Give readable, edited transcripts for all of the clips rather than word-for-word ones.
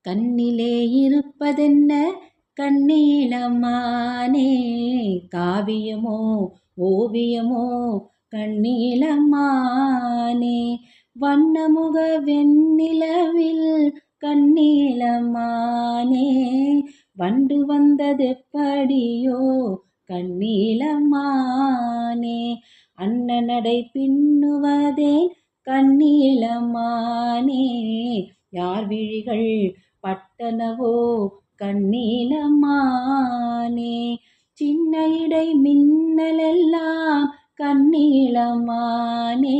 கண்ணிலே இருப்பதென்ன கண்ணீலம்மானே, காவியமோ ஓவியமோ கண்ணீலம்மானே, வண்ணமுக வெண்ணிலவில் கண்ணீலம்மானே, வண்டு வந்ததெப்படியோ கண்ணீலம்மானே, அன்னநடை பின்னுவதேன் கண்ணீலம்மானே, யார் விழிகள் பட்டனவோ கண்ணீலம்மானே, சின்ன இடை மின்னலெல்லாம் கண்ணீலம்மானே,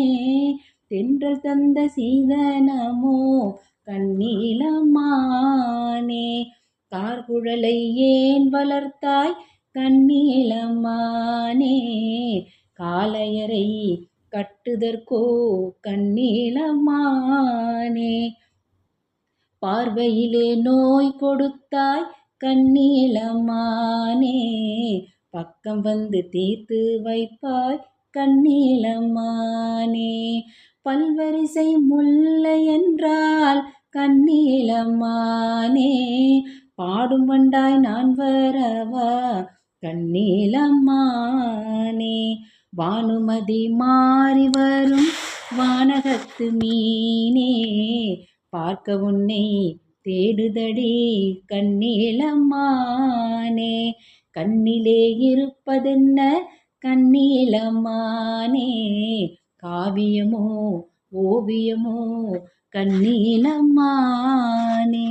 தென்றல் தந்த சீதனமோ கண்ணீலம்மானே, கார்குழலை ஏன் வளர்த்தாய் கண்ணீலம்மானே, காலையரை கட்டுதற்கோ கண்ணீலம்மானே, பார்வையிலே நோய் கொடுத்தாய் கண்ணீலம்மானே, பக்கம் வந்து தீர்த்து வைப்பாய் கண்ணீலம்மானே, பல்வரிசை முல்லை என்றால் கண்ணீலம்மானே, பாடும் வண்டாய் நான் வரவா கண்ணீலம்மானே, வானுமதி மாறி வரும் வானகத்து மீனே, பார்க்க உன்னை தேடுதடி கண்ணீலம்மானே, கண்ணிலே இருப்பதென்ன கண்ணீலம்மானே, காவியமோ ஓவியமோ கண்ணீலம்மானே.